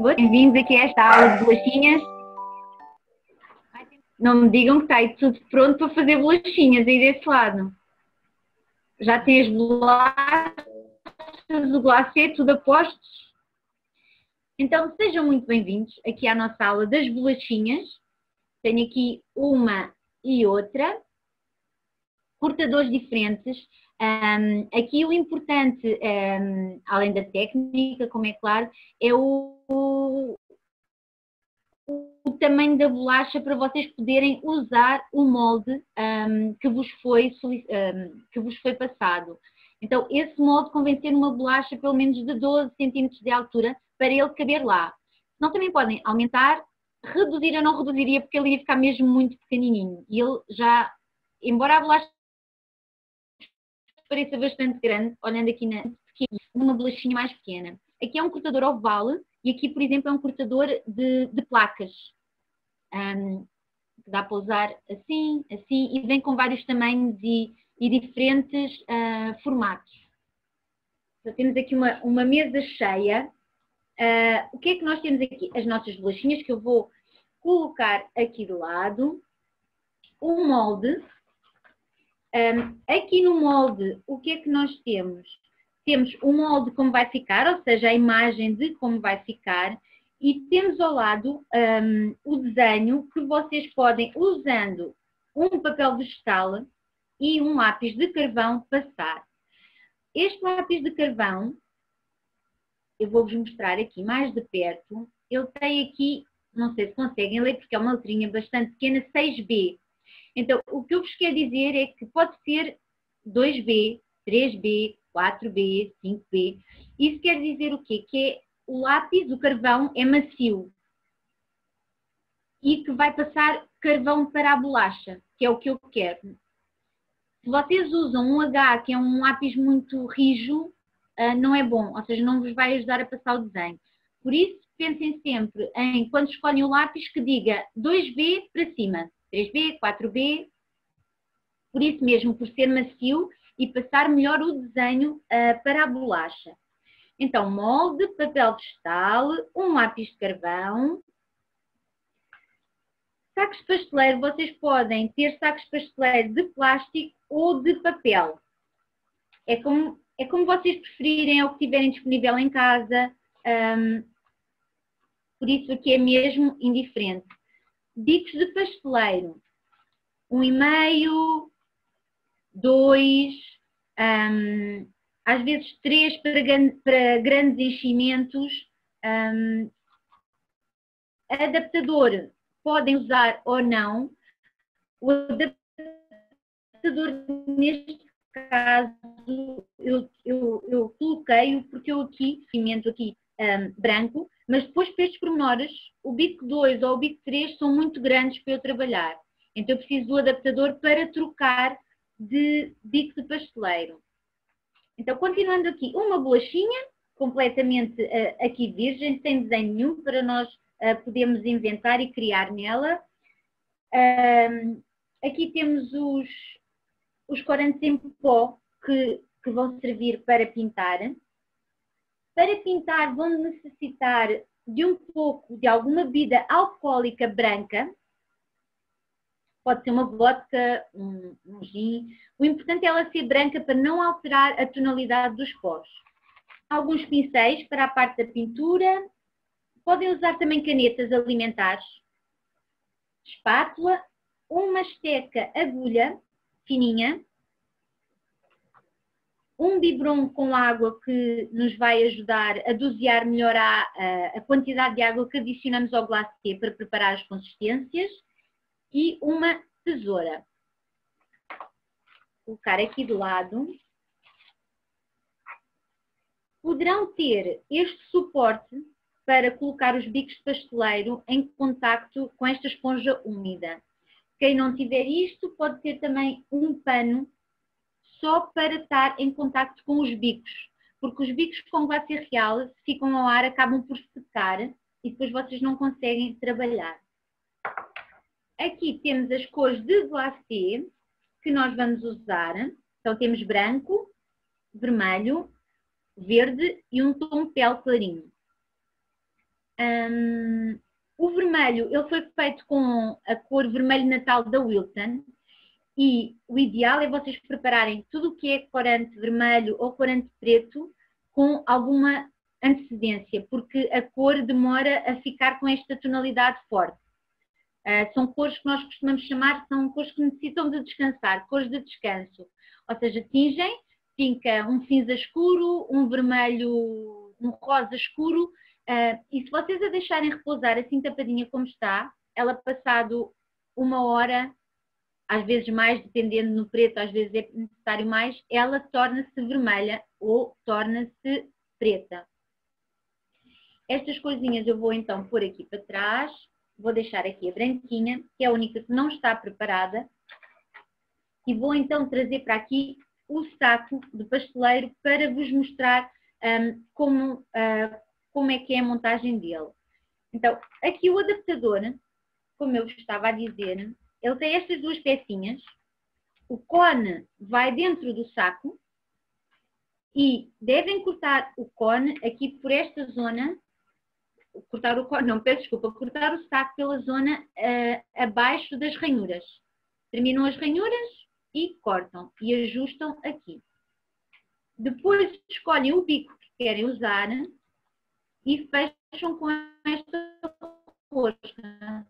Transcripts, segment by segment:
Bem-vindos aqui a esta aula de bolachinhas. Não me digam que está aí tudo pronto para fazer bolachinhas aí desse lado. Já tem as bolachas, o glacê, tudo a postos? Então sejam muito bem-vindos aqui à nossa aula das bolachinhas. Tenho aqui uma e outra, cortadores diferentes. Aqui o importante, além da técnica, como é claro, é o tamanho da bolacha para vocês poderem usar o molde que vos foi passado. Então, esse molde convém ser uma bolacha pelo menos de 12 cm de altura para ele caber lá. Senão também podem aumentar, reduzir, eu não reduziria porque ele ia ficar mesmo muito pequenininho. E ele já, embora a bolacha pareça bastante grande, olhando aqui numa bolachinha mais pequena. Aqui é um cortador oval e aqui, por exemplo, é um cortador de placas. Que dá para usar assim, assim, e vem com vários tamanhos e diferentes formatos. Então, temos aqui uma mesa cheia. O que é que nós temos aqui? As nossas bolachinhas que eu vou colocar aqui do lado. O molde. Aqui no molde, o que é que nós temos? Temos o molde como vai ficar, ou seja, a imagem de como vai ficar, e temos ao lado o desenho que vocês podem, usando um papel vegetal e um lápis de carvão, passar. Este lápis de carvão, eu vou-vos mostrar aqui mais de perto, ele tem aqui, não sei se conseguem ler, porque é uma letrinha bastante pequena, 6B. Então, o que eu vos quero dizer é que pode ser 2B, 3B, 4B, 5B. Isso quer dizer o quê? Que é o lápis, o carvão, é macio. E que vai passar carvão para a bolacha, que é o que eu quero. Se vocês usam um H, que é um lápis muito rijo, não é bom. Ou seja, não vos vai ajudar a passar o desenho. Por isso, pensem sempre em, quando escolhem o lápis, que diga 2B para cima. 3B, 4B, por isso mesmo, por ser macio e passar melhor o desenho para a bolacha. Então, molde, papel vegetal, um lápis de carvão. Sacos de pasteleiro, vocês podem ter sacos de pasteleiro de plástico ou de papel. É como vocês preferirem, é o que tiverem disponível em casa. Por isso aqui é mesmo indiferente. Bicos de pasteleiro, 1,5, 2, às vezes 3 para grandes enchimentos. Adaptador, podem usar ou não. O adaptador, neste caso, eu coloquei-o porque eu aqui, pimento aqui branco, mas depois para estes pormenores, o bico 2 ou o bico 3 são muito grandes para eu trabalhar. Então eu preciso do adaptador para trocar de bico de pasteleiro. Então, continuando aqui, uma bolachinha completamente aqui virgem, sem desenho nenhum, para nós podermos inventar e criar nela. Aqui temos os corantes em pó que vão servir para pintar. Para pintar vão necessitar de um pouco de alguma bebida alcoólica branca. Pode ser uma vodka, um gin. O importante é ela ser branca para não alterar a tonalidade dos pós. Alguns pincéis para a parte da pintura. Podem usar também canetas alimentares. Espátula. Uma esteca agulha fininha. Um biberon com água que nos vai ajudar a dosear melhor a quantidade de água que adicionamos ao glacê para preparar as consistências. E uma tesoura. Vou colocar aqui do lado. Poderão ter este suporte para colocar os bicos de pasteleiro em contacto com esta esponja úmida. Quem não tiver isto, pode ter também um pano só para estar em contacto com os bicos. Porque os bicos com glacê real, se ficam ao ar, acabam por secar e depois vocês não conseguem trabalhar. Aqui temos as cores de glacê que nós vamos usar. Então temos branco, vermelho, verde e um tom pele clarinho. O vermelho, ele foi feito com a cor vermelho natal da Wilton. E o ideal é vocês prepararem tudo o que é corante vermelho ou corante preto com alguma antecedência, porque a cor demora a ficar com esta tonalidade forte. São cores que nós costumamos chamar, são cores que necessitam de descansar, cores de descanso. Ou seja, tingem, fica um cinza escuro, um vermelho, um rosa escuro, e se vocês a deixarem repousar assim tapadinha como está, ela passado 1 hora, às vezes mais, dependendo no preto, às vezes é necessário mais, ela torna-se vermelha ou torna-se preta. Estas coisinhas eu vou então pôr aqui para trás, vou deixar aqui a branquinha, que é a única que não está preparada, e vou então trazer para aqui o saco de pasteleiro para vos mostrar como é que é a montagem dele. Então, aqui o adaptador, como eu estava a dizer, ele tem estas duas pecinhas, o cone vai dentro do saco e devem cortar o cone aqui por esta zona, cortar o saco pela zona abaixo das ranhuras. Terminam as ranhuras e cortam e ajustam aqui. Depois escolhem o bico que querem usar e fecham com esta rosca.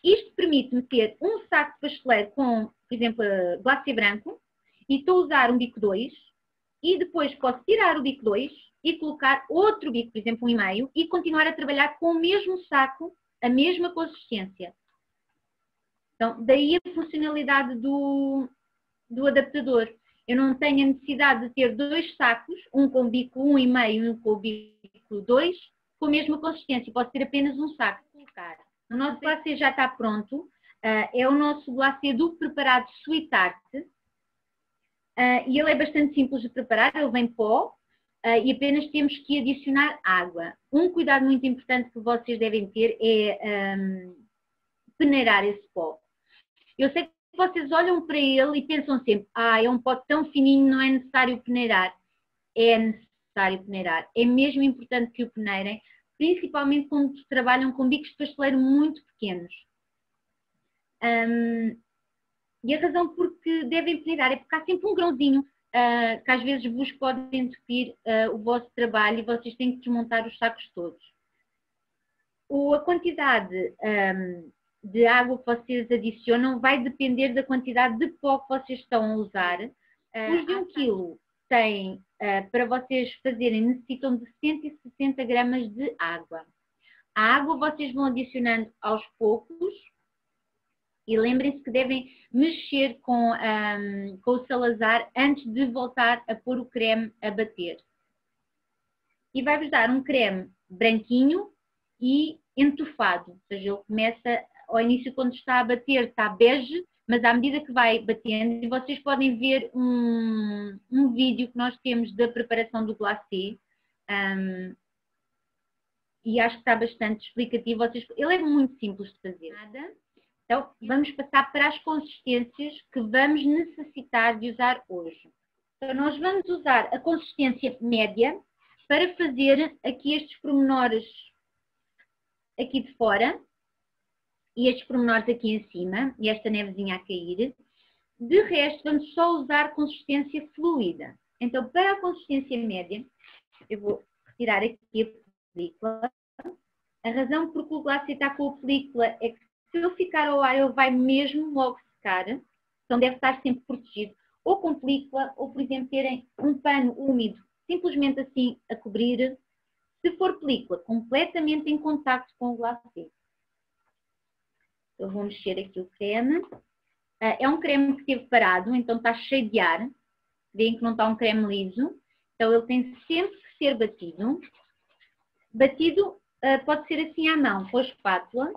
Isto permite-me ter um saco de pasteleiro com, por exemplo, glacê branco e estou a usar um bico 2 e depois posso tirar o bico 2 e colocar outro bico, por exemplo, 1,5 e continuar a trabalhar com o mesmo saco, a mesma consistência. Então, daí a funcionalidade do adaptador. Eu não tenho a necessidade de ter 2 sacos, um com bico 1,5 e um com bico 2, com a mesma consistência. Posso ter apenas um saco. O nosso glacê já está pronto, é o nosso glacê do preparado Sweet Tart, e ele é bastante simples de preparar, ele vem pó e apenas temos que adicionar água. Um cuidado muito importante que vocês devem ter é peneirar esse pó. Eu sei que vocês olham para ele e pensam sempre, é um pó tão fininho, não é necessário peneirar. É necessário peneirar, é mesmo importante que o peneirem, principalmente quando trabalham com bicos de pasteleiro muito pequenos. E a razão por que devem peneirar é porque há sempre um grãozinho que às vezes vos pode entupir o vosso trabalho e vocês têm que desmontar os sacos todos. A quantidade de água que vocês adicionam vai depender da quantidade de pó que vocês estão a usar. Os de 1 kg têm, para vocês fazerem, necessitam de 160 gramas de água. A água vocês vão adicionando aos poucos e lembrem-se que devem mexer com o salazar antes de voltar a pôr o creme a bater. E vai-vos dar um creme branquinho e entufado, ou seja, ele começa ao início quando está a bater, está bege, mas à medida que vai batendo, e vocês podem ver um vídeo que nós temos da preparação do glacê, e acho que está bastante explicativo. Ele é muito simples de fazer. Então, vamos passar para as consistências que vamos necessitar de usar hoje. Então, nós vamos usar a consistência média para fazer aqui estes pormenores aqui de fora, e estes pormenores aqui em cima, e esta nevezinha a cair. De resto, vamos só usar consistência fluida. Então, para a consistência média, eu vou retirar aqui a película. A razão por que o glacê está com a película é que se ele ficar ao ar, ele vai mesmo logo secar. Então, deve estar sempre protegido. Ou com película, ou, por exemplo, terem um pano úmido, simplesmente assim, a cobrir. Se for película, completamente em contacto com o glacê. Eu vou mexer aqui o creme. É um creme que esteve parado, então está cheio de ar. Veem que não está um creme liso. Então ele tem sempre que ser batido. Batido pode ser assim à mão, com a espátula.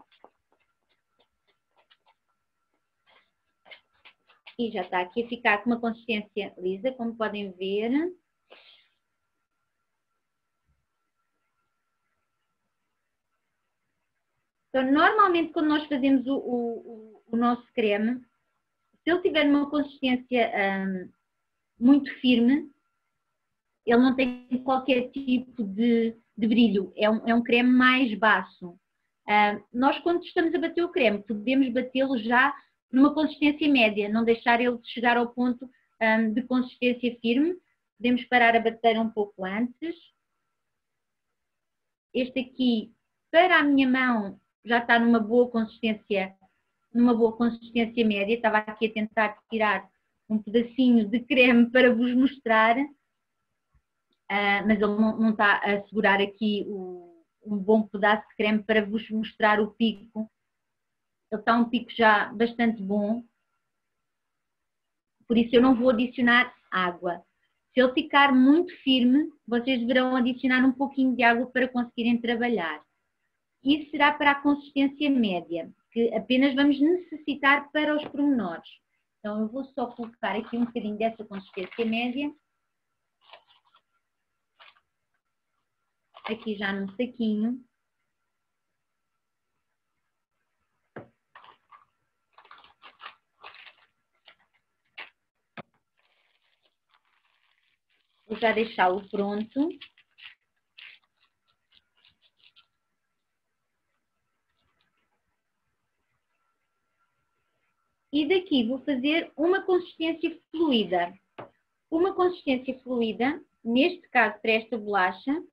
E já está aqui a ficar com uma consistência lisa, como podem ver. Então, normalmente, quando nós fazemos o nosso creme, se ele tiver uma consistência muito firme, ele não tem qualquer tipo de brilho, é um creme mais baço. Nós, quando estamos a bater o creme, podemos batê-lo já numa consistência média, não deixar ele chegar ao ponto de consistência firme. Podemos parar a bater um pouco antes. Este aqui, para a minha mão, já está numa boa consistência média. Estava aqui a tentar tirar um pedacinho de creme para vos mostrar, mas ele não está a segurar aqui um bom pedaço de creme para vos mostrar o pico. Ele está um pico já bastante bom, por isso eu não vou adicionar água. Se ele ficar muito firme, vocês deverão adicionar um pouquinho de água para conseguirem trabalhar. Isso será para a consistência média, que apenas vamos necessitar para os pormenores. Então eu vou só colocar aqui um bocadinho dessa consistência média. Aqui já num saquinho. Vou já deixá-lo pronto. E daqui vou fazer uma consistência fluida. Uma consistência fluida, neste caso para esta bolacha,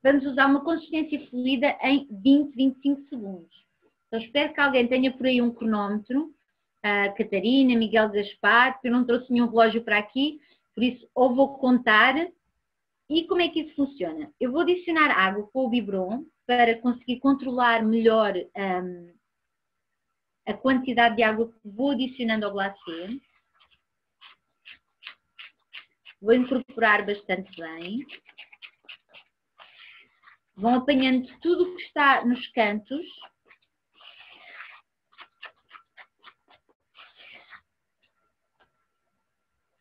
vamos usar uma consistência fluida em 20, 25 segundos. Então espero que alguém tenha por aí um cronómetro. Catarina, Miguel Gaspar, porque eu não trouxe nenhum relógio para aqui, por isso ou vou contar. E como é que isso funciona? Eu vou adicionar água com o biberon para conseguir controlar melhor a quantidade de água que vou adicionando ao glacê. Vou incorporar bastante bem. Vão apanhando tudo o que está nos cantos.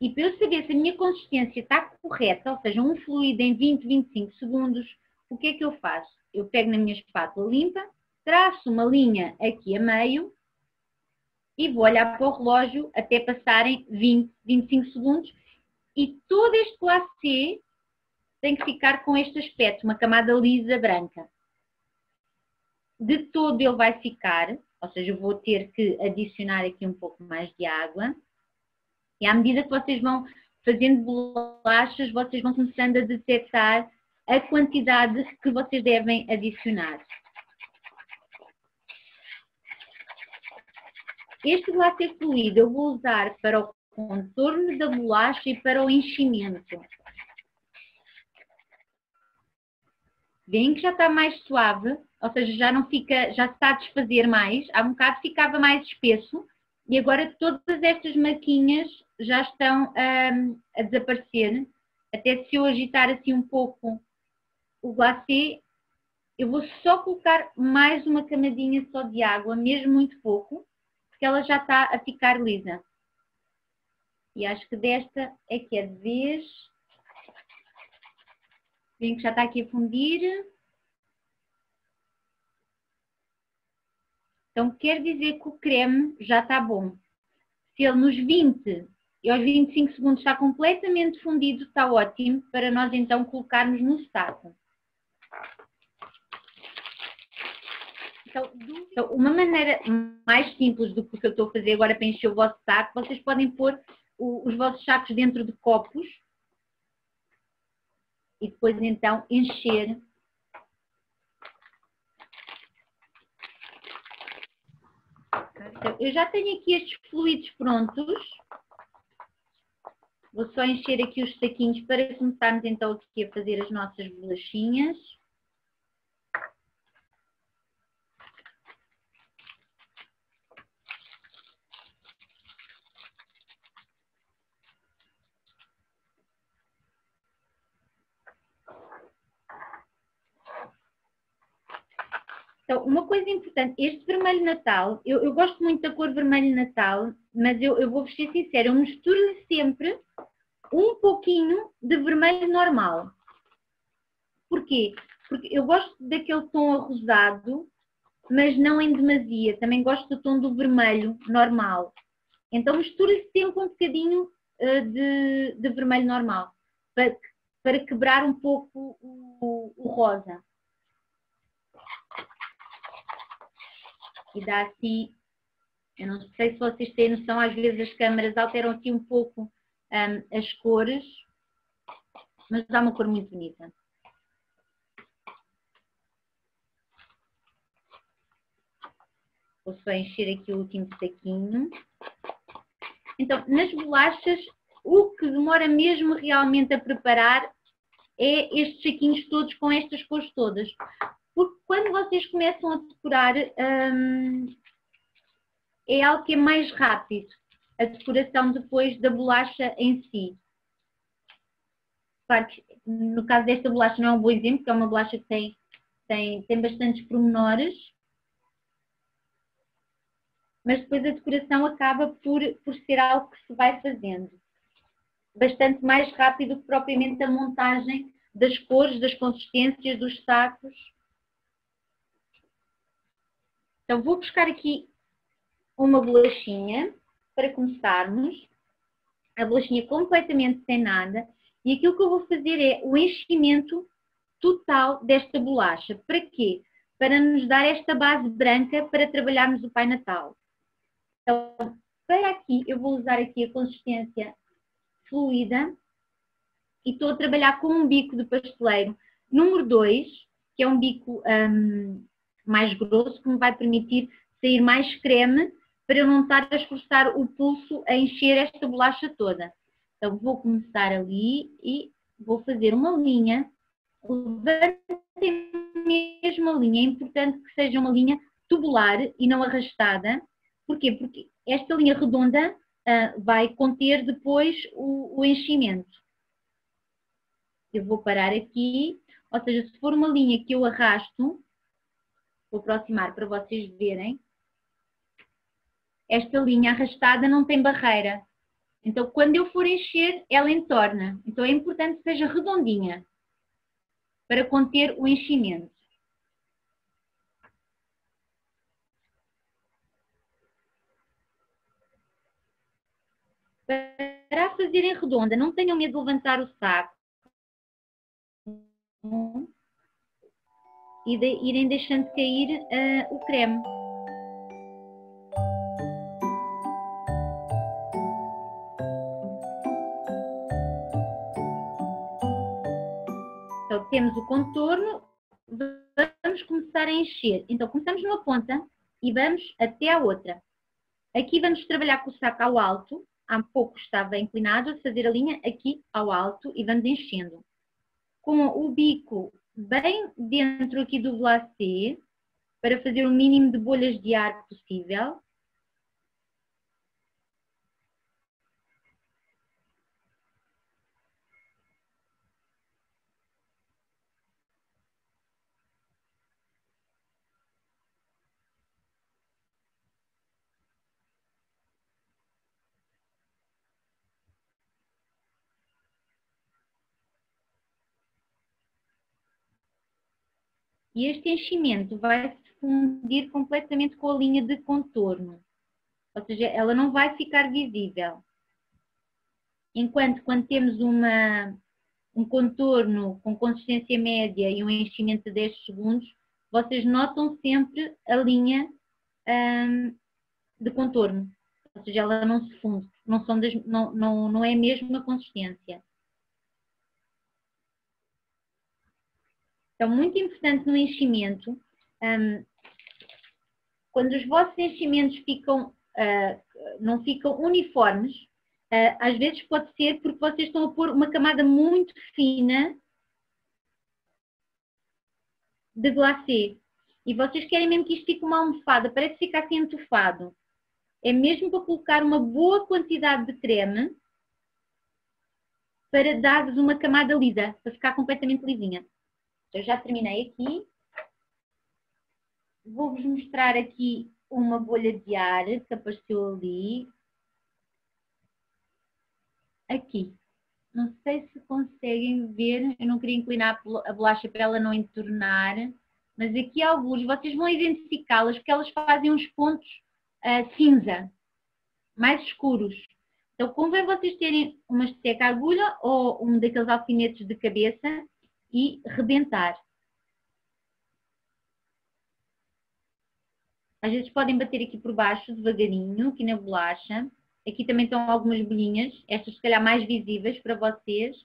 E para eu saber se a minha consistência está correta, ou seja, um fluido em 20, 25 segundos, o que é que eu faço? Eu pego na minha espátula limpa, traço uma linha aqui a meio e vou olhar para o relógio até passarem 20, 25 segundos e todo este glacê tem que ficar com este aspecto, uma camada lisa branca. De todo ele vai ficar, ou seja, eu vou ter que adicionar aqui um pouco mais de água. E à medida que vocês vão fazendo bolachas, vocês vão começando a detectar a quantidade que vocês devem adicionar. Este glacê fluido eu vou usar para o contorno da bolacha e para o enchimento. Veem que já está mais suave, ou seja, já não fica, já se está a desfazer mais. Há um bocado ficava mais espesso e agora todas estas marquinhas já estão a desaparecer. Até se eu agitar assim um pouco o glacê, eu vou só colocar mais uma camadinha só de água, mesmo muito pouco, porque ela já está a ficar lisa. E acho que desta é que é de vez. Veem que já está aqui a fundir. Então quer dizer que o creme já está bom. Se ele nos 20 e aos 25 segundos está completamente fundido, está ótimo para nós então colocarmos no saco. Então, uma maneira mais simples do que eu estou a fazer agora para encher o vosso saco, vocês podem pôr os vossos sacos dentro de copos e depois então encher. Então, eu já tenho aqui estes fluidos prontos. Vou só encher aqui os saquinhos para começarmos então aqui a fazer as nossas bolachinhas. Então, uma coisa importante, este vermelho natal, eu gosto muito da cor vermelho natal, mas eu vou-vos ser sincera, eu misturo-lhe sempre um pouquinho de vermelho normal. Porquê? Porque eu gosto daquele tom arrosado, mas não em demasia. Também gosto do tom do vermelho normal. Então misturo-lhe sempre um bocadinho de vermelho normal, para quebrar um pouco o rosa. E dá assim, eu não sei se vocês têm noção, às vezes as câmaras alteram aqui um pouco as cores, mas dá uma cor muito bonita. Vou só encher aqui o último saquinho. Então, nas bolachas, o que demora mesmo realmente a preparar é estes saquinhos todos com estas cores todas. Porque quando vocês começam a decorar, é algo que é mais rápido, a decoração depois da bolacha em si. Claro que no caso desta bolacha não é um bom exemplo, porque é uma bolacha que tem bastantes pormenores, mas depois a decoração acaba por ser algo que se vai fazendo. Bastante mais rápido que propriamente a montagem das cores, das consistências, dos sacos. Então vou buscar aqui uma bolachinha para começarmos. A bolachinha completamente sem nada. E aquilo que eu vou fazer é o enchimento total desta bolacha. Para quê? Para nos dar esta base branca para trabalharmos o Pai Natal. Então, para aqui, eu vou usar aqui a consistência fluida e estou a trabalhar com um bico de pasteleiro número 2, que é um bico mais grosso, que me vai permitir sair mais creme para eu não estar a esforçar o pulso a encher esta bolacha toda. Então, vou começar ali e vou fazer uma linha. Levantem mesmo a linha. É importante que seja uma linha tubular e não arrastada. Porquê? Porque esta linha redonda vai conter depois o enchimento. Eu vou parar aqui. Ou seja, se for uma linha que eu arrasto, vou aproximar para vocês verem. Esta linha arrastada não tem barreira. Então, quando eu for encher, ela entorna. Então, é importante que seja redondinha para conter o enchimento. Para a fazerem redonda, não tenham medo de levantar o saco e irem deixando cair o creme. Então, temos o contorno, vamos começar a encher. Então, começamos numa ponta e vamos até à outra. Aqui vamos trabalhar com o saco ao alto. Há pouco estava inclinado a fazer a linha aqui ao alto e vamos enchendo. Com o bico bem dentro aqui do glacê, para fazer o mínimo de bolhas de ar possível. E este enchimento vai se fundir completamente com a linha de contorno. Ou seja, ela não vai ficar visível. Enquanto quando temos um contorno com consistência média e um enchimento de 10 segundos, vocês notam sempre a linha de contorno. Ou seja, ela não se funde, não é mesmo a consistência. Então, muito importante no enchimento, quando os vossos enchimentos não ficam uniformes, às vezes pode ser porque vocês estão a pôr uma camada muito fina de glacê. E vocês querem mesmo que isto fique uma almofada, parece ficar assim entufado. É mesmo para colocar uma boa quantidade de creme para dar-vos uma camada lisa, para ficar completamente lisinha. Eu já terminei aqui. Vou-vos mostrar aqui uma bolha de ar que apareceu ali. Aqui. Não sei se conseguem ver. Eu não queria inclinar a bolacha para ela não entornar. Mas aqui alguns, vocês vão identificá-las porque elas fazem uns pontos cinza, mais escuros. Então, convém vocês terem uma esteca agulha ou um daqueles alfinetes de cabeça e rebentar. Às vezes podem bater aqui por baixo, devagarinho, aqui na bolacha. Aqui também estão algumas bolinhas, estas se calhar mais visíveis para vocês.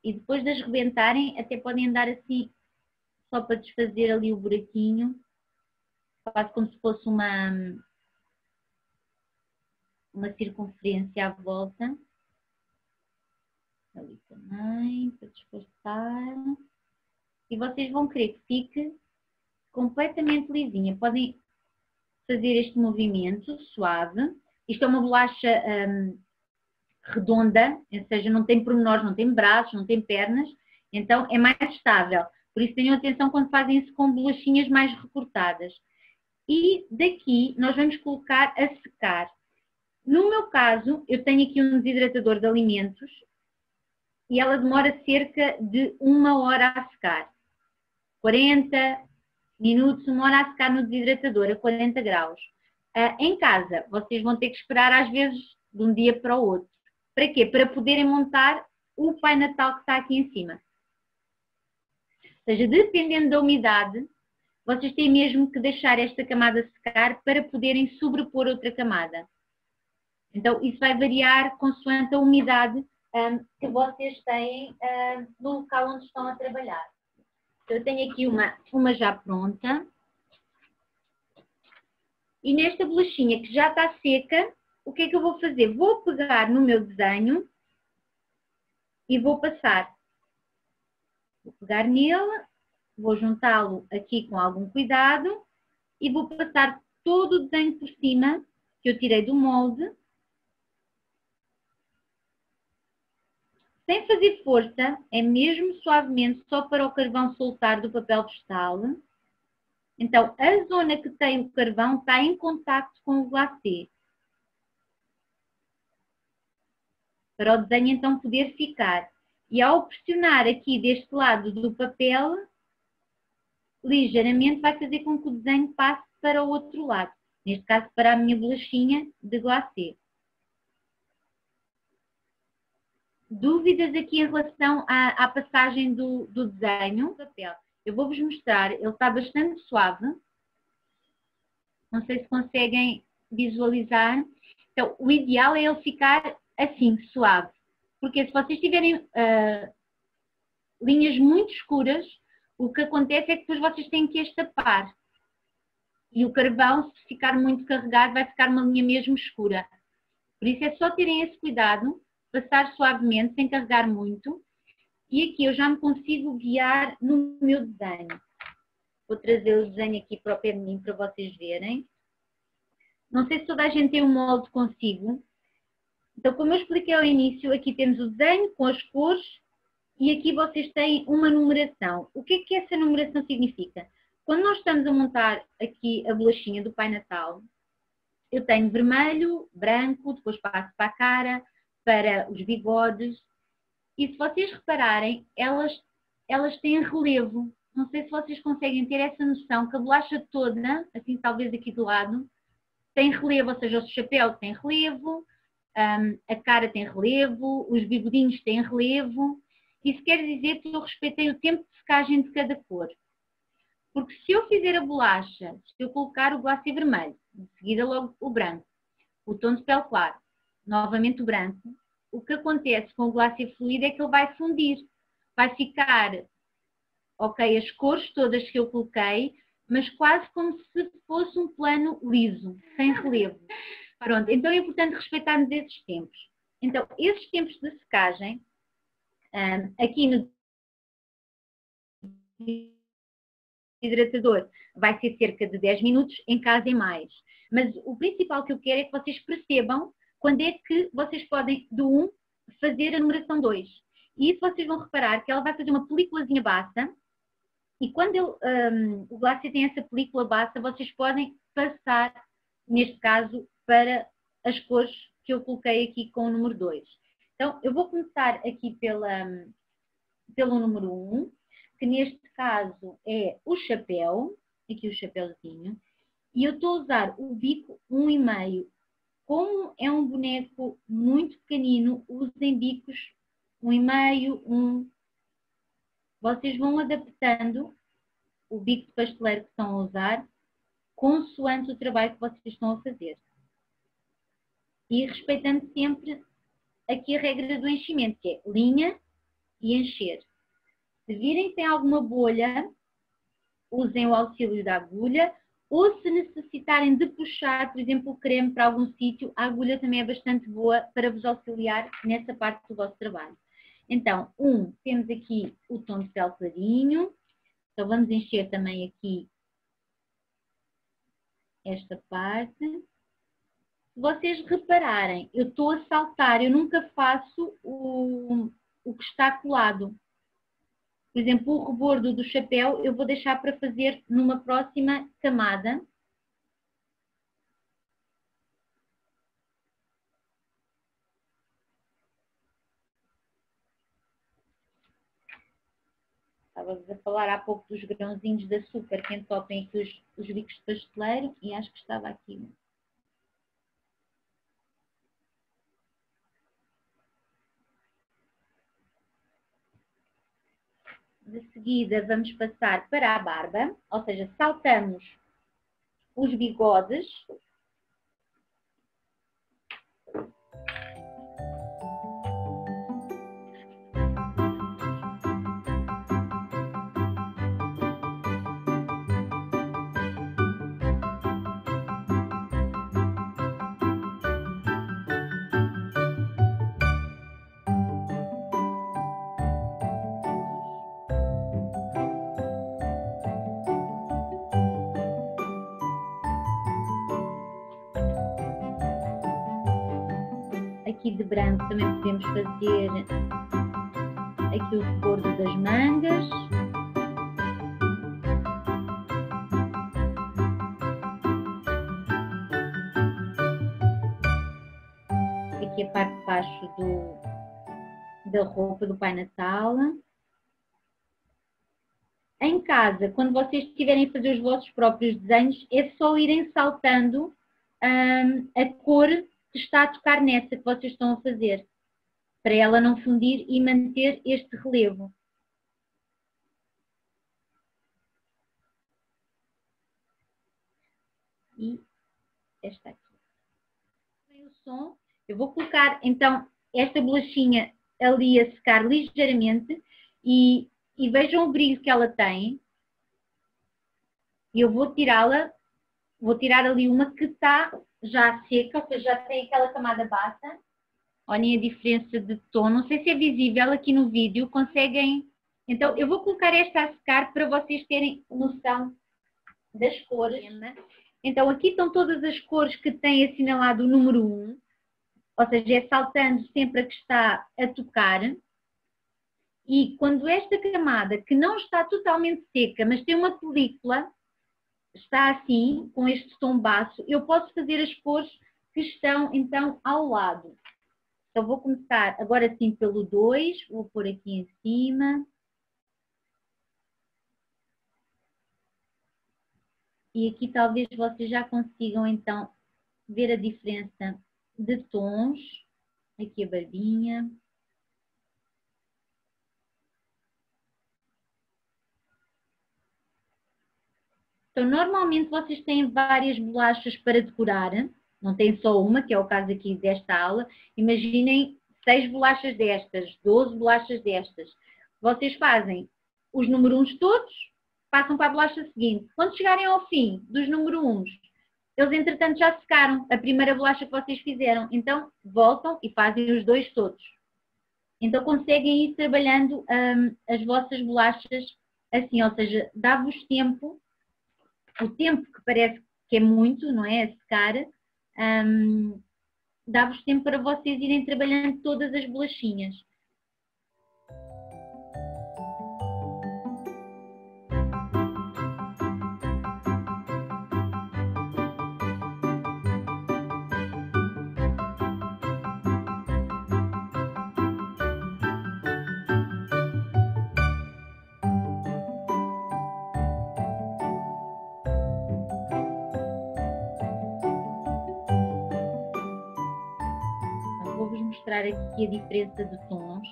E depois de as rebentarem, até podem andar assim, só para desfazer ali o buraquinho. Quase como se fosse uma circunferência à volta. Ali também, para despostar. E vocês vão querer que fique completamente lisinha. Podem fazer este movimento suave. Isto é uma bolacha redonda, ou seja, não tem pormenores, não tem braços, não tem pernas, então é mais estável. Por isso tenham atenção quando fazem isso com bolachinhas mais recortadas. E daqui nós vamos colocar a secar. No meu caso, eu tenho aqui um desidratador de alimentos e ela demora cerca de 1 hora a secar. 40 minutos, 1 hora a secar no desidratador a 40 graus. Em casa, vocês vão ter que esperar às vezes de um dia para o outro. Para quê? Para poderem montar o Pai Natal que está aqui em cima. Ou seja, dependendo da umidade, vocês têm mesmo que deixar esta camada secar para poderem sobrepor outra camada. Então, isso vai variar consoante a umidade que vocês têm no local onde estão a trabalhar. Eu tenho aqui uma já pronta. E nesta bolachinha que já está seca, o que é que eu vou fazer? Vou pegar no meu desenho e vou passar. Vou pegar nele, vou juntá-lo aqui com algum cuidado e vou passar todo o desenho por cima que eu tirei do molde. Sem fazer força, é mesmo suavemente, só para o carvão soltar do papel vegetal. Então, a zona que tem o carvão está em contacto com o glacê. Para o desenho então poder ficar. E ao pressionar aqui deste lado do papel, ligeiramente vai fazer com que o desenho passe para o outro lado. Neste caso, para a minha bolachinha de glacê. Dúvidas aqui em relação à passagem do desenho? Eu vou-vos mostrar, ele está bastante suave. Não sei se conseguem visualizar. Então, o ideal é ele ficar assim, suave. Porque se vocês tiverem linhas muito escuras, o que acontece é que depois vocês têm que as tapar. E o carvão, se ficar muito carregado, vai ficar uma linha mesmo escura. Por isso é só terem esse cuidado, passar suavemente, sem carregar muito. E aqui eu já me consigo guiar no meu desenho. Vou trazer o desenho aqui para o pé de mim para vocês verem. Não sei se toda a gente tem um molde consigo. Então, como eu expliquei ao início, aqui temos o desenho com as cores e aqui vocês têm uma numeração. O que é que essa numeração significa? Quando nós estamos a montar aqui a bolachinha do Pai Natal, eu tenho vermelho, branco, depois passo para a cara, para os bigodes. E se vocês repararem, elas têm relevo. Não sei se vocês conseguem ter essa noção que a bolacha toda, assim talvez aqui do lado, tem relevo, ou seja, o chapéu tem relevo, a cara tem relevo, os bigodinhos têm relevo. Isso quer dizer que eu respeitei o tempo de secagem de cada cor. Porque se eu fizer a bolacha, se eu colocar o glacê vermelho, de seguida logo o branco, o tom de pele claro, novamente o branco, o que acontece com o glacê fluido é que ele vai fundir. Vai ficar, ok, as cores todas que eu coloquei, mas quase como se fosse um plano liso, sem relevo. Pronto, então é importante respeitarmos esses tempos. Então, esses tempos de secagem, aqui no hidratador vai ser cerca de 10 minutos, em casa é mais. Mas o principal que eu quero é que vocês percebam quando é que vocês podem, do 1, fazer a numeração 2. E isso vocês vão reparar que ela vai fazer uma películazinha bassa. E quando o glacê tem essa película bassa, vocês podem passar, neste caso, para as cores que eu coloquei aqui com o número 2. Então, eu vou começar aqui pelo número 1. que neste caso é o chapéu, aqui o chapéuzinho, e eu estou a usar o bico 1,5. Como é um boneco muito pequenino, usem bicos 1,5, 1. Vocês vão adaptando o bico de pasteleiro que estão a usar, consoante o trabalho que vocês estão a fazer. E respeitando sempre aqui a regra do enchimento, que é linha e encher. Se virem que tem alguma bolha, usem o auxílio da agulha, ou se necessitarem de puxar, por exemplo, o creme para algum sítio, a agulha também é bastante boa para vos auxiliar nessa parte do vosso trabalho. Então, temos aqui o tom de pele clarinho, então vamos encher também aqui esta parte. Se vocês repararem, eu estou a saltar, eu nunca faço o que está colado. Por exemplo, o rebordo do chapéu eu vou deixar para fazer numa próxima camada. Estava-vos a falar há pouco dos grãozinhos de açúcar que entopem aqui os bicos de pasteleiro e acho que estava aqui. De seguida vamos passar para a barba, ou seja, saltamos os bigodes. Aqui de branco também podemos fazer aqui o rebordo das mangas. Aqui a parte de baixo da roupa do Pai Natal. Em casa, quando vocês estiverem a fazer os vossos próprios desenhos, é só irem saltando a cor que está a tocar nessa que vocês estão a fazer, para ela não fundir e manter este relevo. E esta aqui. Tem o som. Eu vou colocar então esta bolachinha ali a secar ligeiramente e vejam o brilho que ela tem. E eu vou tirá-la, vou tirar ali uma que está já seca, ou seja, já tem aquela camada baixa. Olhem a diferença de tom. Não sei se é visível aqui no vídeo. Conseguem? Então, eu vou colocar esta a secar para vocês terem noção das cores. Então, aqui estão todas as cores que têm assinalado o número 1. Ou seja, é saltando sempre a que está a tocar. E quando esta camada, que não está totalmente seca, mas tem uma película, está assim, com este tom baço, eu posso fazer as cores que estão, então, ao lado. Então, vou começar agora sim pelo 2, vou pôr aqui em cima. E aqui talvez vocês já consigam, então, ver a diferença de tons. Aqui a barbinha. Então, normalmente vocês têm várias bolachas para decorar, não tem só uma, que é o caso aqui desta aula. Imaginem 6 bolachas destas, 12 bolachas destas. Vocês fazem os número 1 todos, passam para a bolacha seguinte. Quando chegarem ao fim dos número 1, eles entretanto já secaram a primeira bolacha que vocês fizeram. Então, voltam e fazem os 2 todos. Então, conseguem ir trabalhando as vossas bolachas assim, ou seja, dá-vos tempo. O tempo que parece que é muito, não é? A secar, dá-vos tempo para vocês irem trabalhando todas as bolachinhas. mostrar aqui a diferença de tons.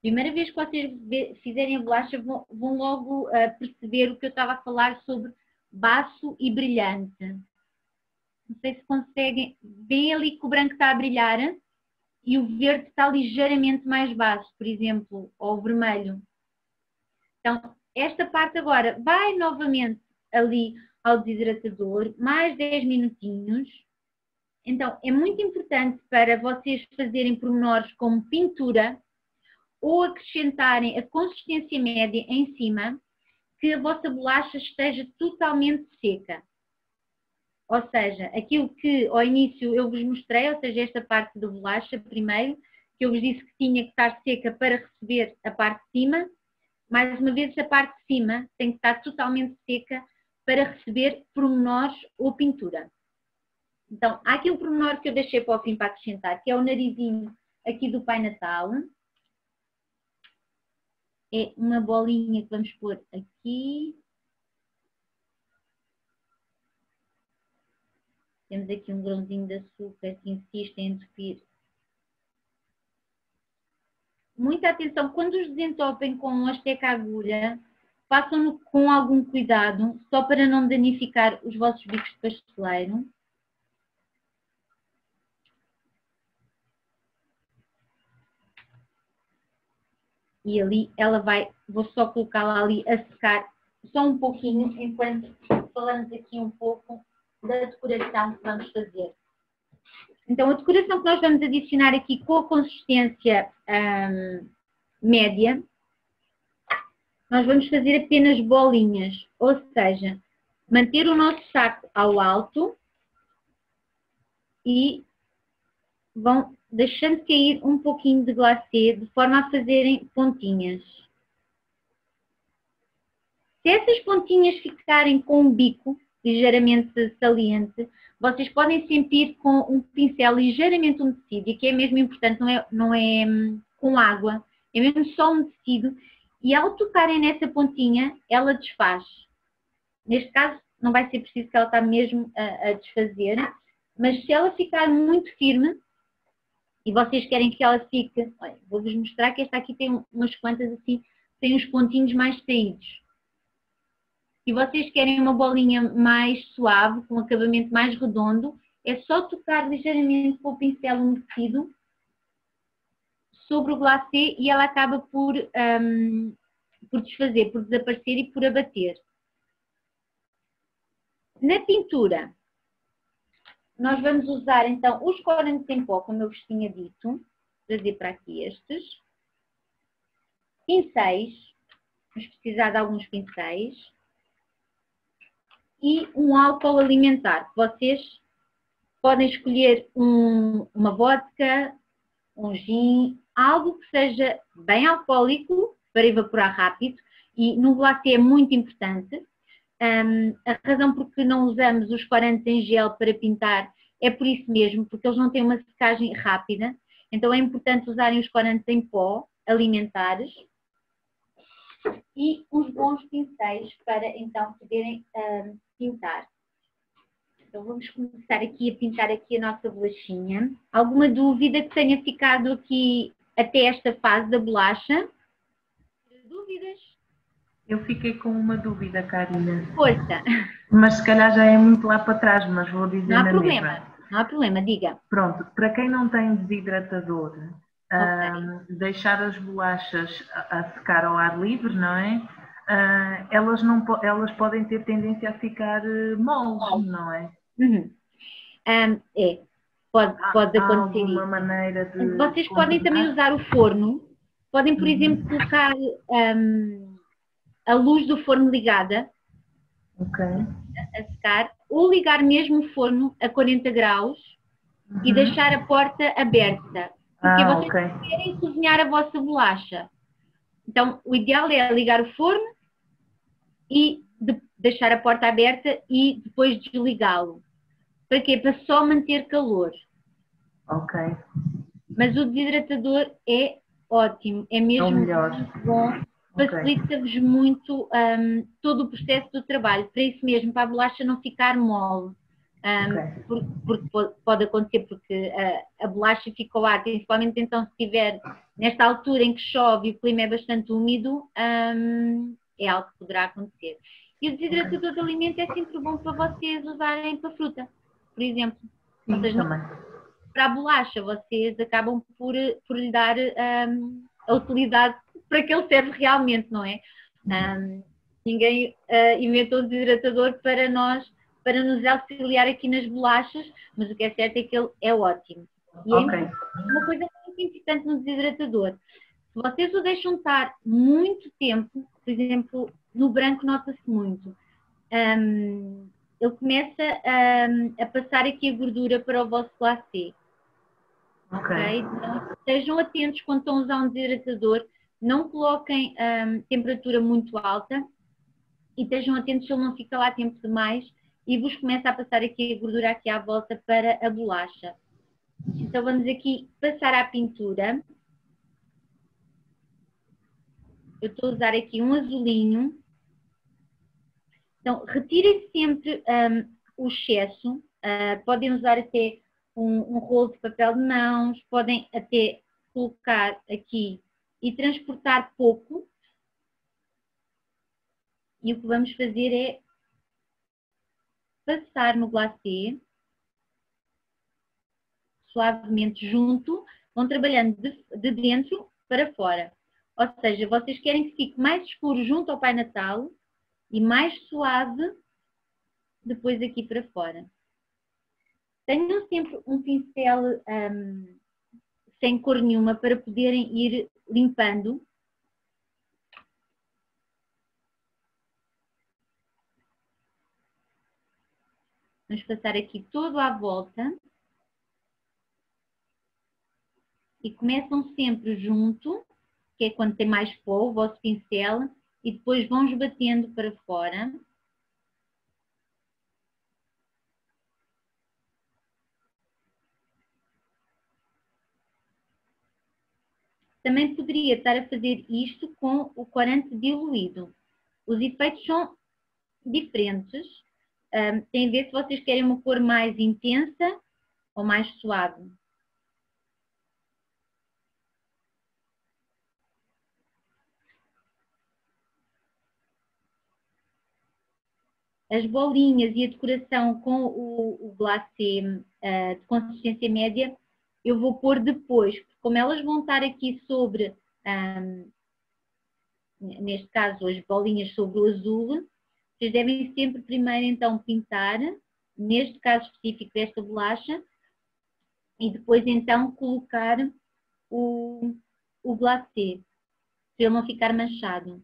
Primeira vez que vocês fizerem a bolacha, vão logo perceber o que eu estava a falar sobre baço e brilhante. Não sei se conseguem. Bem ali que o branco está a brilhar e o verde está ligeiramente mais baixo, por exemplo, ou o vermelho. Então, esta parte agora vai novamente ali ao desidratador, mais 10 minutinhos. Então, é muito importante para vocês fazerem pormenores como pintura, ou acrescentarem a consistência média em cima, que a vossa bolacha esteja totalmente seca. Ou seja, aquilo que ao início eu vos mostrei, ou seja, esta parte da bolacha primeiro, que eu vos disse que tinha que estar seca para receber a parte de cima, mais uma vez a parte de cima tem que estar totalmente seca para receber pormenores ou pintura. Então, há aqui um pormenor que eu deixei para o fim para acrescentar, que é o narizinho aqui do Pai Natal. É uma bolinha que vamos pôr aqui. Temos aqui um grãozinho de açúcar que insiste em entupir. Muita atenção, quando os desentopem com a esteca agulha, façam-no com algum cuidado, só para não danificar os vossos bicos de pasteleiro. E ali ela vai, vou só colocá-la ali a secar só um pouquinho, enquanto falamos aqui um pouco da decoração que vamos fazer. Então, a decoração que nós vamos adicionar aqui com a consistência média, nós vamos fazer apenas bolinhas, ou seja, manter o nosso saco ao alto e vão deixando cair um pouquinho de glacê, de forma a fazerem pontinhas. Se essas pontinhas ficarem com um bico ligeiramente saliente, vocês podem sempre ir com um pincel ligeiramente umedecido, e que é mesmo importante, não é com água, é mesmo só umedecido, e ao tocarem nessa pontinha, ela desfaz. Neste caso, não vai ser preciso que ela está mesmo a desfazer, mas se ela ficar muito firme, e vocês querem que ela fique, olha, vou-vos mostrar que esta aqui tem umas quantas assim, tem uns pontinhos mais saídos. Se vocês querem uma bolinha mais suave, com um acabamento mais redondo, é só tocar ligeiramente com o pincel umedecido sobre o glacê e ela acaba por desfazer, por desaparecer e por abater. Na pintura, nós vamos usar então os corantes em pó, como eu vos tinha dito, vou trazer para aqui estes, pincéis, vamos precisar de alguns pincéis, e um álcool alimentar. Vocês podem escolher uma vodka, um gin, algo que seja bem alcoólico para evaporar rápido, e no glacê é muito importante. A razão por que não usamos os corantes em gel para pintar é por isso mesmo, porque eles não têm uma secagem rápida, então é importante usarem os corantes em pó alimentares e uns bons pincéis para então poderem pintar. Então vamos começar aqui a pintar aqui a nossa bolachinha. Alguma dúvida que tenha ficado aqui até esta fase da bolacha? Dúvidas? Eu fiquei com uma dúvida, Karina. Força! Mas se calhar já é muito lá para trás, mas vou dizer Não há na problema, mesma. não há problema, diga. Pronto, para quem não tem desidratador, deixar as bolachas a secar ao ar livre, não é? Elas podem ter tendência a ficar moles, não é? Uhum. Pode acontecer alguma isso. maneira de Vocês podem também usar o forno. Podem, por exemplo, colocar a luz do forno ligada a secar, ou ligar mesmo o forno a 40 graus e deixar a porta aberta. Porque vocês querem cozinhar a vossa bolacha. Então, o ideal é ligar o forno e deixar a porta aberta e depois desligá-lo. Para quê? Para só manter calor. Ok. Mas o desidratador é ótimo, é mesmo muito bom. Facilita-vos muito todo o processo do trabalho. Para isso mesmo, para a bolacha não ficar mole. Porque pode acontecer, porque a bolacha fica ao ar, principalmente então se estiver nesta altura em que chove e o clima é bastante úmido, é algo que poderá acontecer. E o desidratador de alimento é sempre bom para vocês usarem para fruta, por exemplo. Sim, ou seja, para a bolacha, vocês acabam por lhe dar a utilidade para que ele serve realmente, não é? Ninguém inventou o desidratador para nos auxiliar aqui nas bolachas, mas o que é certo é que ele é ótimo. E uma coisa muito importante no desidratador, se vocês o deixam estar muito tempo, por exemplo, no branco nota-se muito, ele começa a passar aqui a gordura para o vosso glacê. Okay? Então, sejam atentos quando estão a usar um desidratador, não coloquem temperatura muito alta e estejam atentos se ele não fica lá tempo demais e vos começa a passar aqui a gordura aqui à volta para a bolacha. Então vamos aqui passar à pintura. Eu estou a usar aqui um azulinho. Então, retirem sempre o excesso. Podem usar até um rolo de papel de mãos. Podem até colocar aqui e transportar pouco. E o que vamos fazer é passar no glacê, suavemente junto. Vão trabalhando de dentro para fora. Ou seja, vocês querem que fique mais escuro junto ao Pai Natal e mais suave depois aqui para fora. Tenham sempre um pincel sem cor nenhuma para poderem ir limpando. Vamos passar aqui todo à volta. E começam sempre junto, que é quando tem mais pó, o vosso pincel, e depois vão esbatendo para fora. Também poderia estar a fazer isto com o corante diluído. Os efeitos são diferentes. Tem a ver se vocês querem uma cor mais intensa ou mais suave. As bolinhas e a decoração com o glacê de consistência média, eu vou pôr depois, porque como elas vão estar aqui sobre, neste caso, as bolinhas sobre o azul, vocês devem sempre primeiro então pintar, neste caso específico desta bolacha, e depois então colocar o glacê, para ele não ficar manchado.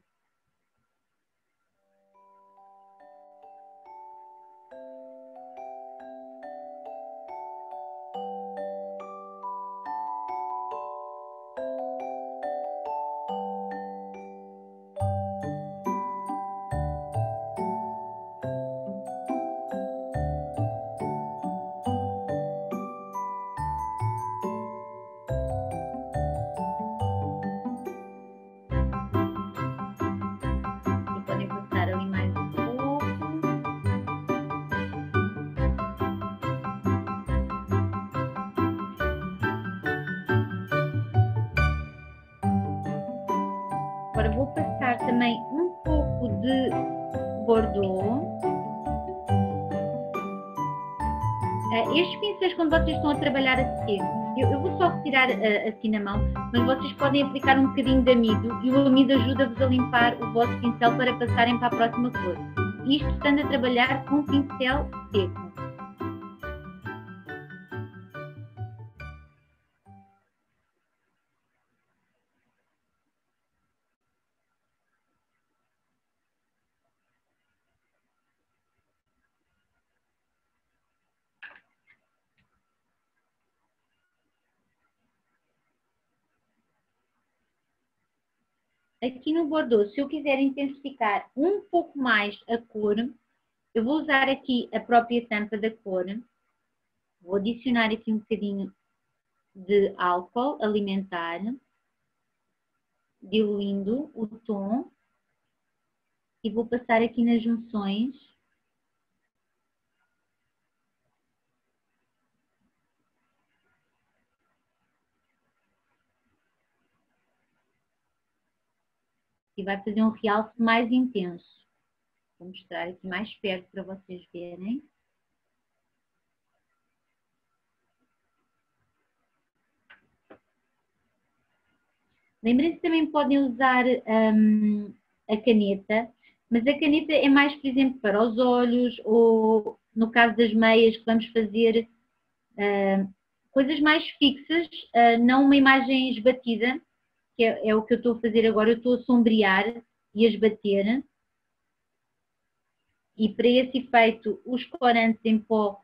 Podem passar ali mais um pouco. Agora vou passar também um pouco de Bordeaux. Estes pincéis, quando vocês estão a trabalhar assim, eu vou só retirar assim na mão, mas vocês podem aplicar um bocadinho de amido e o amido ajuda-vos a limpar o vosso pincel para passarem para a próxima cor. Isto estando a trabalhar com pincel seco. Aqui no Bordeaux, se eu quiser intensificar um pouco mais a cor, eu vou usar aqui a própria tampa da cor. Vou adicionar aqui um bocadinho de álcool alimentar, diluindo o tom. E vou passar aqui nas junções. e vai fazer um realce mais intenso. Vou mostrar aqui mais perto para vocês verem. Lembrem-se também podem usar a caneta, mas a caneta é mais, por exemplo, para os olhos ou no caso das meias que vamos fazer coisas mais fixas, não uma imagem esbatida, que é o que eu estou a fazer agora, eu estou a sombrear e a esbater. E para esse efeito os corantes em pó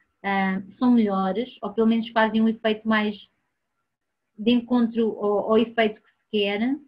são melhores, ou pelo menos fazem um efeito mais de encontro ao efeito que se quer.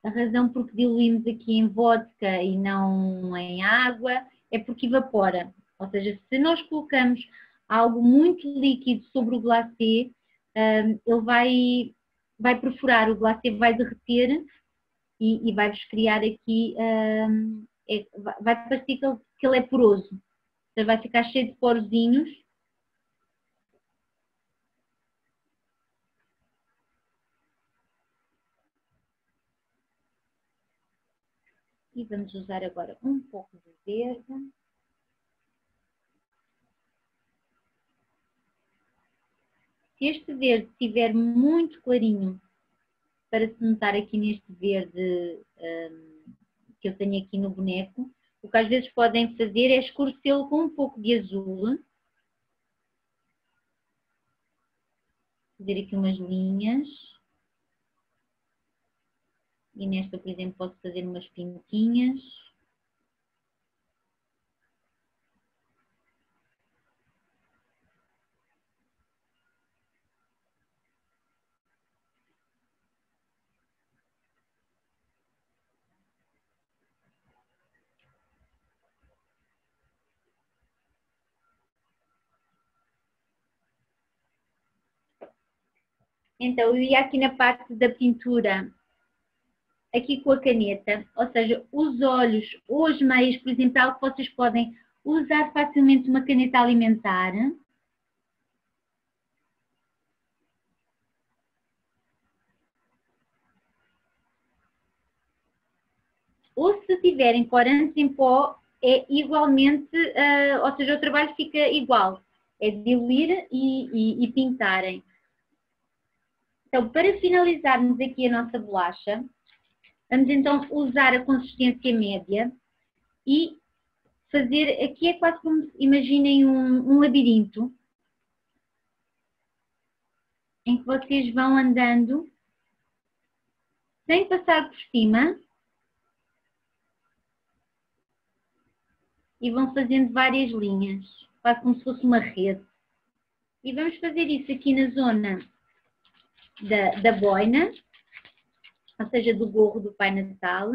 A razão por que diluímos aqui em vodka e não em água é porque evapora. Ou seja, se nós colocamos algo muito líquido sobre o glacê, ele vai perfurar, o glacê vai derreter e vai-vos criar aqui, vai parecer que ele é poroso. Então vai ficar cheio de porozinhos. E vamos usar agora um pouco de verde. Se este verde estiver muito clarinho, para se notar aqui neste verde que eu tenho aqui no boneco, o que às vezes podem fazer é escurecê-lo com um pouco de azul. Fazer aqui umas linhas. E nesta, por exemplo, posso fazer umas pintinhas. Então, eu ia aqui na parte da pintura, aqui com a caneta, ou seja, os olhos ou as meias, por exemplo, é algo que vocês podem usar facilmente uma caneta alimentar. Ou se tiverem corantes em pó, é igualmente, ou seja, o trabalho fica igual. É diluir e pintarem. Então, para finalizarmos aqui a nossa bolacha, vamos então usar a consistência média e fazer, aqui é quase como, imaginem um labirinto, em que vocês vão andando, sem passar por cima, e vão fazendo várias linhas, quase como se fosse uma rede. E vamos fazer isso aqui na zona da boina, ou seja, do gorro do Pai Natal.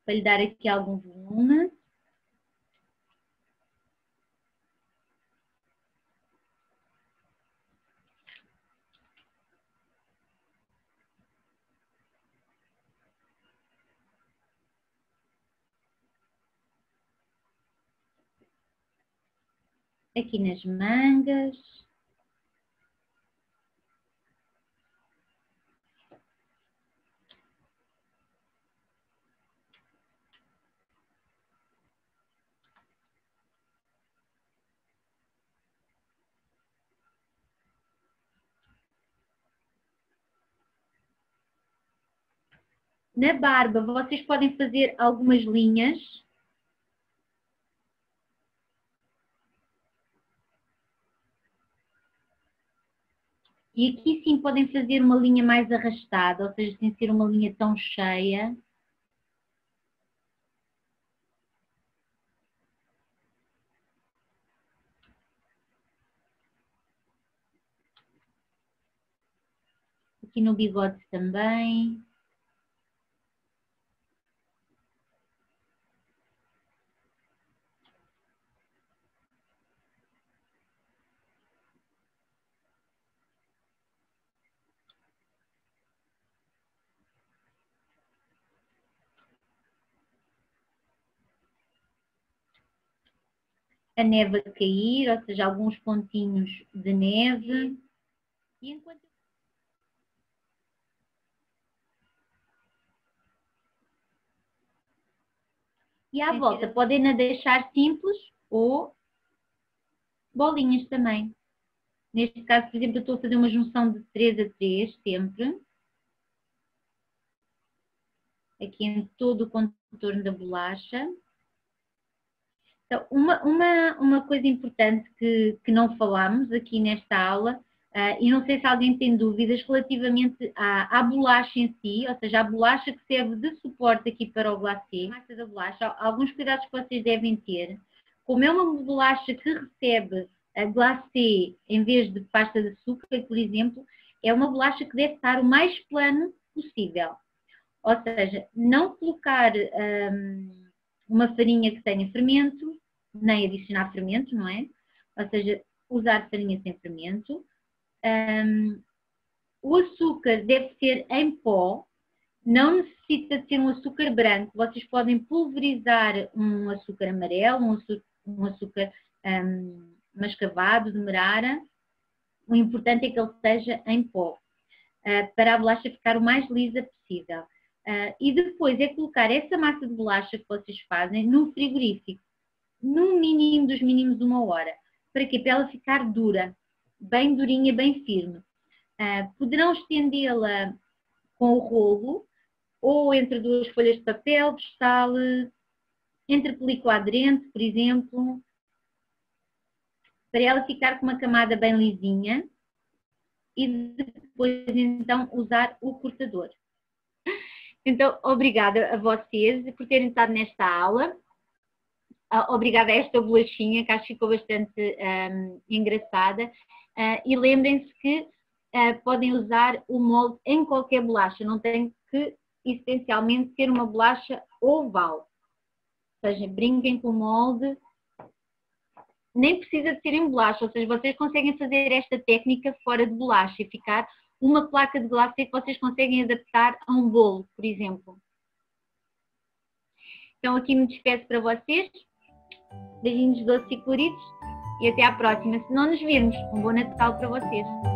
Para lhe dar aqui algum volume. Aqui nas mangas. Na barba, vocês podem fazer algumas linhas. E aqui sim podem fazer uma linha mais arrastada, ou seja, sem ser uma linha tão cheia. Aqui no bigode também. a neve a cair, ou seja, alguns pontinhos de neve. E enquanto e à volta podem deixar simples ou bolinhas também. Neste caso, por exemplo, eu estou a fazer uma junção de 3 a 3 sempre. Aqui em todo o contorno da bolacha. Então, uma coisa importante que não falamos aqui nesta aula, e não sei se alguém tem dúvidas relativamente à bolacha em si, ou seja, a bolacha que serve de suporte aqui para o glacê, a massa da bolacha, alguns cuidados que vocês devem ter. Como é uma bolacha que recebe a glacê em vez de pasta de açúcar, por exemplo, é uma bolacha que deve estar o mais plano possível. Ou seja, não colocar uma farinha que tenha fermento, nem adicionar fermento, não é? Ou seja, usar farinha sem fermento. O açúcar deve ser em pó, não necessita de ser um açúcar branco. Vocês podem pulverizar um açúcar amarelo, um açúcar mascavado, demerara. O importante é que ele esteja em pó, para a bolacha ficar o mais lisa possível. E depois é colocar essa massa de bolacha que vocês fazem no frigorífico, no mínimo dos mínimos 1 hora. Para quê? Para ela ficar dura, bem durinha, bem firme. Poderão estendê-la com o rolo, ou entre 2 folhas de papel, vegetal, entre película aderente, por exemplo, para ela ficar com uma camada bem lisinha, e depois então usar o cortador. Então, obrigada a vocês por terem estado nesta aula. Obrigada a esta bolachinha, que acho que ficou bastante engraçada. E lembrem-se que podem usar o molde em qualquer bolacha, não tem que essencialmente ser uma bolacha oval. Ou seja, brinquem com o molde. Nem precisa de ser em bolacha, ou seja, vocês conseguem fazer esta técnica fora de bolacha e ficar uma placa de glacê que vocês conseguem adaptar a um bolo, por exemplo. Então aqui me despeço para vocês. Beijinhos doces e coloridos e até à próxima. Se não nos virmos, um bom Natal para vocês.